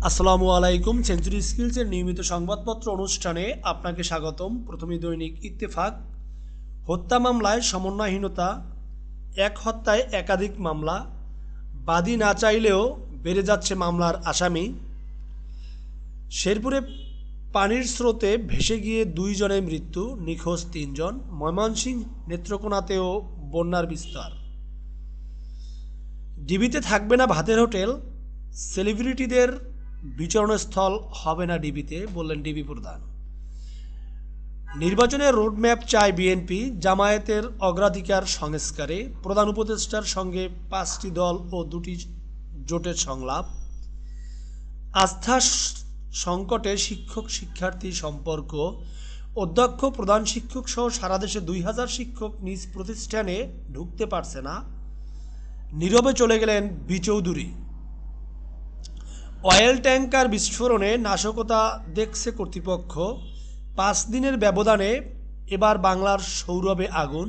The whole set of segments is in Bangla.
আসসালামু আলাইকুম। সেঞ্চুরি স্কিলসের নিয়মিত সংবাদপত্র অনুষ্ঠানে আপনাকে স্বাগতম। প্রথমে দৈনিক ইত্তেফাক। হত্যা মামলায় সমন্বয়হীনতা, এক হত্যায় একাধিক মামলা, বাদী না চাইলেও বেড়ে যাচ্ছে মামলার আসামি। শেরপুরে পানির স্রোতে ভেসে গিয়ে 2 জনের মৃত্যু, নিখোঁজ 3 জন। ময়মনসিংহ নেত্রকোনাতেও বন্যার বিস্তার। ডিবিতে থাকবে না ভাতের হোটেল, সেলিব্রিটিদের বিচরণস্থল হবে না ডিবিতে, বললেন ডিবি প্রধান। নির্বাচনের রোডম্যাপ চায় বিএনপি, জামায়াতের অগ্রাধিকার সংস্কারে। প্রধান উপদেষ্টার সঙ্গে 5টি দল ও 2টি জোটের সংলাপ। আস্থা সংকটে শিক্ষক শিক্ষার্থী সম্পর্ক। অধ্যক্ষ প্রধান শিক্ষক সহ সারা দেশে 2000 শিক্ষক নিজ প্রতিষ্ঠানে ঢুকতে পারছে না। নীরবে চলে গেলেন বি চৌধুরী। অয়েল ট্যাঙ্কার বিস্ফোরণে নাশকতা দেখছে কর্তৃপক্ষ। 5 দিনের ব্যবধানে এবার বাংলার সৌরভে আগুন।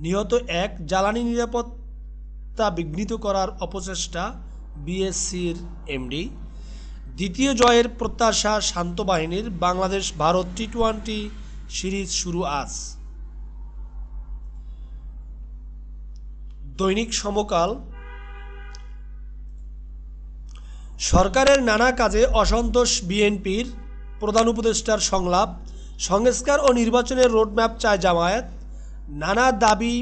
নিহত 1। জ্বালানি নিরাপত্তা বিঘ্নিত করার অপচেষ্টা বিএসসির এমডি। দ্বিতীয় জয়ের প্রত্যাশা শান্ত বাহিনীর। বাংলাদেশ ভারত টি-20 সিরিজ শুরু আজ। দৈনিক সমকাল। সরকারের নানা কাজে অসন্তোষ বিএনপির, প্রধান উপদেষ্টার সংলাপ। সংস্কার ও নির্বাচনের রোডম্যাপ চায় জামায়াত। নানা দাবি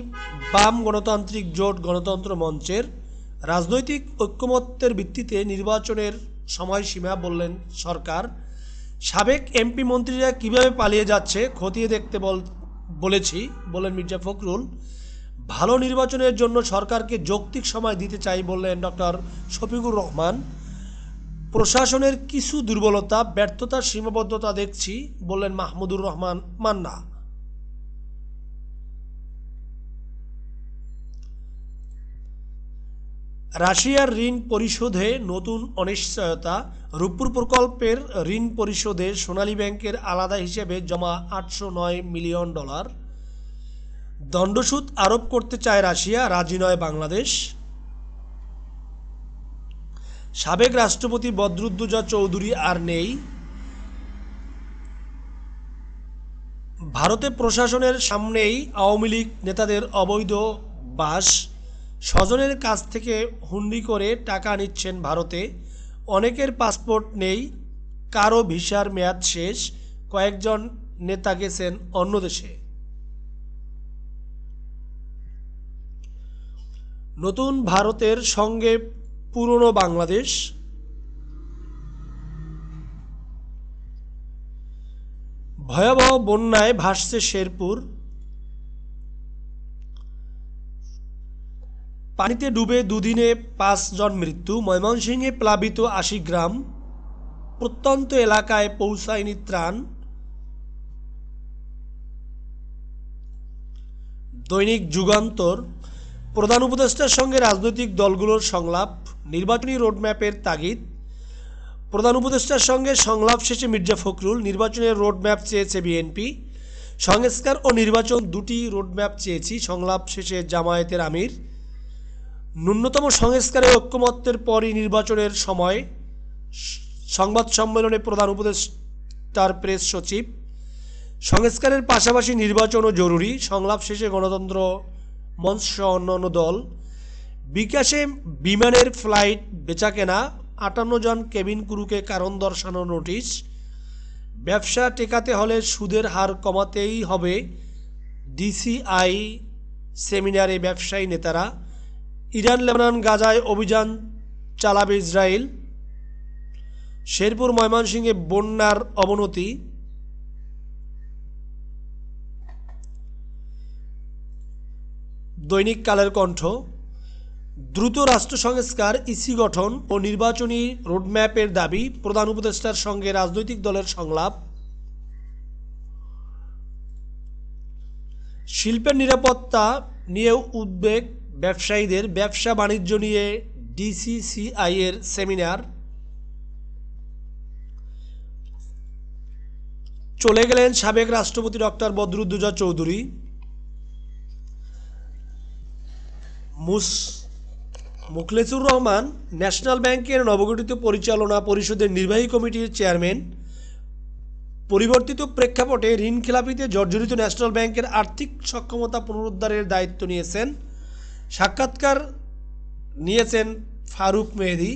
বাম গণতান্ত্রিক জোট গণতন্ত্র মঞ্চের। রাজনৈতিক ঐক্যমত্যের ভিত্তিতে নির্বাচনের সময়সীমা, বললেন সরকার। সাবেক এমপি মন্ত্রীরা কিভাবে পালিয়ে যাচ্ছে খতিয়ে দেখতে বলেছি, বললেন মির্জা ফখরুল। ভালো নির্বাচনের জন্য সরকারকে যৌক্তিক সময় দিতে চাই, বললেন ডক্টর শফিকুর রহমান। প্রশাসনের কিছু দুর্বলতা, ব্যর্থতার সীমাবদ্ধতা দেখছি, বললেন মাহমুদুর রহমান মান্না। রাশিয়ার ঋণ পরিশোধে নতুন অনিশ্চয়তা। রূপপুর প্রকল্পের ঋণ পরিশোধে সোনালী ব্যাংকের আলাদা হিসেবে জমা $809 মিলিয়ন। দণ্ডসুদ আরোপ করতে চায় রাশিয়া, রাজি নয় বাংলাদেশ। সাবেক রাষ্ট্রপতি বদরুদ্দোজা চৌধুরী আর নেই। ভারতে প্রশাসনের সামনেই আওয়ামী লীগ নেতাদের অবৈধ বাস। স্বজনের কাছ থেকে হুন্ডি করে টাকা নিচ্ছেন ভারতে। অনেকের পাসপোর্ট নেই, কারো ভিসার মেয়াদ শেষ। কয়েকজন নেতা গেছেন অন্য দেশে। নতুন ভারতের সঙ্গে পুরনো বাংলাদেশ। ভয়াবহ বন্যায় ভাসছে শেরপুর। পানিতে ডুবে দুদিনে 5 জন মৃত্যু। ময়মনসিংহে প্লাবিত 80 গ্রাম। প্রত্যন্ত এলাকায় পৌঁছায়নি ত্রাণ। দৈনিক যুগান্তর। প্রধান উপদেষ্টার সঙ্গে রাজনৈতিক দলগুলোর সংলাপ, নির্বাচনী রোডম্যাপের তাগিদ। প্রধান উপদেষ্টার সঙ্গে সংলাপ শেষে মির্জা ফখরুল। নির্বাচনের রোডম্যাপ চেয়েছে বিএনপি। সংস্কার ও নির্বাচন 2টি রোডম্যাপ চেয়েছি, সংলাপ শেষে জামায়াতের আমির। ন্যূনতম সংস্কারে ঐক্যমত্যের পরই নির্বাচনের সময়, সংবাদ সম্মেলনে প্রধান উপদেষ্টার প্রেস সচিব। সংস্কারের পাশাপাশি নির্বাচনও জরুরি, সংলাপ শেষে গণতন্ত্র মঞ্চ সহ অন্যান্য দল। বিকাশে বিমানের ফ্লাইট বেচাকেনা, 58 জন কেবিন ক্রুকে কারণ দর্শানোর নোটিশ। ব্যবসা টেকাতে হলে সুদের হার কমাতেই হবে, ডিসিআই সেমিনারে ব্যবসায়ী নেতারা। ইরান লেবানন গাজায় অভিযান চালাবে ইসরায়েল। শেরপুর ময়মনসিংহে বন্যার অবনতি। দৈনিক কালের কণ্ঠ। দ্রুত রাষ্ট্র সংস্কার, ইসি গঠন ও নির্বাচনী রোডম্যাপের দাবি। প্রধান উপদেষ্টার সঙ্গে রাজনৈতিক দলের সংলাপ। শিল্পের নিরাপত্তা নিয়ে উদ্বেগ ব্যবসায়ীদের। ব্যবসা বাণিজ্য নিয়ে ডিসিসিআই এর সেমিনার। চলে গেলেন সাবেক রাষ্ট্রপতি ডক্টর বদরুদ্দোজা চৌধুরী। মোখলেছুর রহমান ন্যাশনাল ব্যাংকের নবগঠিত পরিচালনা পরিষদের নির্বাহী কমিটির চেয়ারম্যান। পরিবর্তিত প্রেক্ষাপটে ঋণখেলাপিতে জর্জরিত ন্যাশনাল ব্যাংকের আর্থিক সক্ষমতা পুনরুদ্ধারের দায়িত্ব নিয়েছেন। সাক্ষাৎকার নিয়েছেন ফারুক মেহেদী।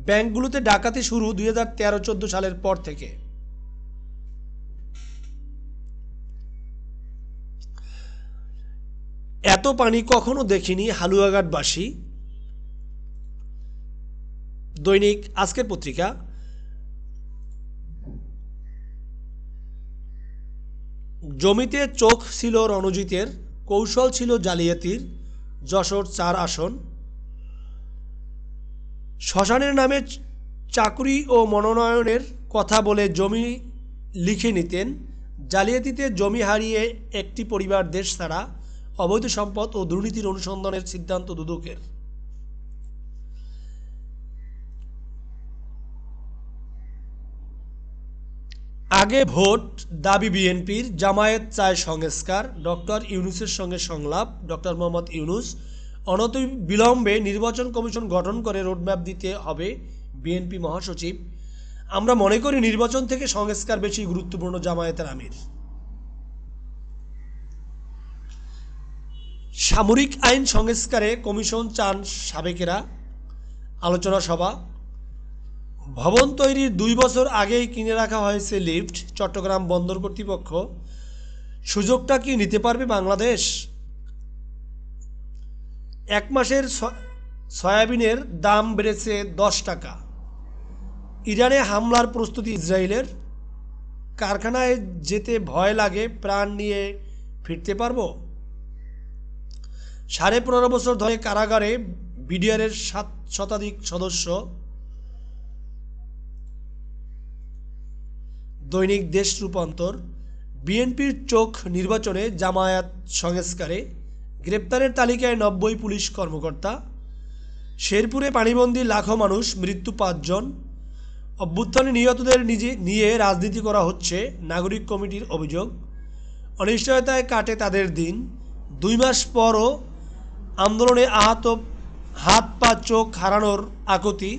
ব্যাংকগুলোতে ডাকাতি শুরু 2013-14 সালের পর থেকে। এত পানি কখনো দেখিনি হালুয়াঘাটবাসী। দৈনিক আজকের পত্রিকা। জমিতে চোখ ছিল রণজিতের, কৌশল ছিল জালিয়াতির, যশোর 4 আসন। শ্মশানের নামে চাকুরি ও মনোনয়নের কথা বলে জমি লিখে নিতেন। জালিয়াতিতে জমি হারিয়ে একটি পরিবার দেশ ছাড়া, অবৈধ সম্পদ ও দুর্নীতির অনুসন্ধানের সিদ্ধান্ত দুদকের। আগে ভোট দাবি বিএনপির, জামায়াত চায় সংস্কার, ডক্টর ইউনূসের সঙ্গে সংলাপ। ডক্টর মোহাম্মদ ইউনূস অনতিবিলম্বে নির্বাচন কমিশন গঠন করে রোডম্যাপ দিতে হবে বিএনপি মহাসচিব। আমরা মনে করি নির্বাচন থেকে সংস্কার বেশি গুরুত্বপূর্ণ, জামায়াতের আমির। সামরিক আইন সংস্কারে কমিশন চান সাবেকেরা, আলোচনা সভা। ভবন তৈরির 2 বছর আগেই কিনে রাখা হয়েছে লিফট, চট্টগ্রাম বন্দর কর্তৃপক্ষ। সুযোগটা কি নিতে পারবে বাংলাদেশ? 1 মাসের সয়াবিনের দাম বেড়েছে 10 টাকা। ইরানে হামলার প্রস্তুতি ইসরায়েলের। কারখানায় যেতে ভয় লাগে, প্রাণ নিয়ে ফিরতে পারবো। 15.5 বছর ধরে কারাগারে বিডিআরের 7 শতাধিক সদস্য। দৈনিক দেশ রূপান্তর। বিএনপির চোখ নির্বাচনে, জামায়াত সংস্কারে। গ্রেপ্তারের তালিকায় 90 পুলিশ কর্মকর্তা। শেরপুরে পানিবন্দী লাখো মানুষ, মৃত্যু 5 জন। অভ্যুত্থানে নিহতদের নিয়ে রাজনীতি করা হচ্ছে, নাগরিক কমিটির অভিযোগ। অনিশ্চয়তায় কাটে তাদের দিন। 2 মাস পরও আন্দোলনে আহত, হাত পা চোখ হারানোর আকুতি।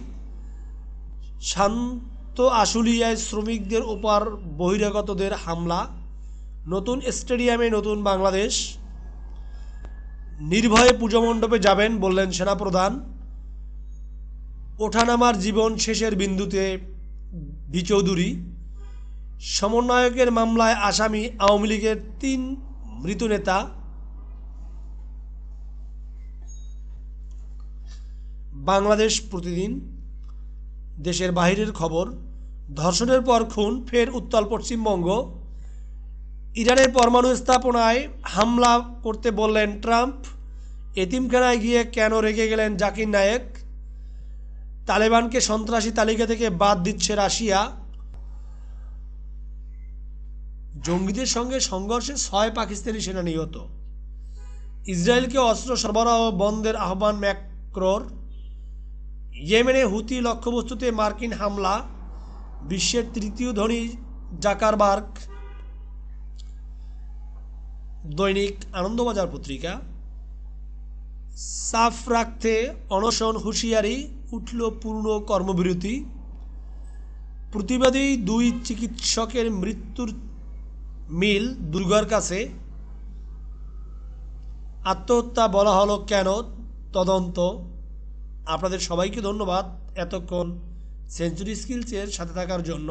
শান্ত আশুলিয়ায় শ্রমিকদের ওপর বহিরাগতদের হামলা। নতুন স্টেডিয়ামে নতুন বাংলাদেশ। নির্ভয়ে পুজোমণ্ডপে যাবেন বললেন সেনাপ্রধান। ওঠানামার জীবন শেষের বিন্দুতে বি চৌধুরী। সমন্বয়কের মামলায় আসামি আওয়ামী লীগের 3 মৃত নেতা। বাংলাদেশ প্রতিদিন। দেশের বাহিরের খবর। ধর্ষণের পর খুন, ফের উত্তাল পশ্চিমবঙ্গ। ইরানের পরমাণু স্থাপনায় হামলা করতে বললেন ট্রাম্প। এতিমখানায় গিয়ে কেন রেগে গেলেন জাকির নায়েক। তালেবানকে সন্ত্রাসী তালিকা থেকে বাদ দিচ্ছে রাশিয়া। জঙ্গিদের সঙ্গে সংঘর্ষে 6 পাকিস্তানি সেনা নিহত। ইসরায়েলকে অস্ত্র সরবরাহ বন্ধের আহ্বান ম্যাক্রোর। ইয়েমেনে হুতি লক্ষ্যবস্তুতে মার্কিন হামলা। বিশ্বের 3য় ধনী জাকারবার্গ। দৈনিক আনন্দবাজার পত্রিকা। সাফ রাখতে অনশন, হুঁশিয়ারি, উঠল পূর্ণ কর্মবিরতি। প্রতিবাদী 2 চিকিৎসকের মৃত্যুর মিল দুর্গার কাছে। আত্মহত্যা বলা হলো কেন, তদন্ত। আপনাদের সবাইকে ধন্যবাদ এতক্ষণ সেঞ্চুরি স্কিলসের সাথে থাকার জন্য।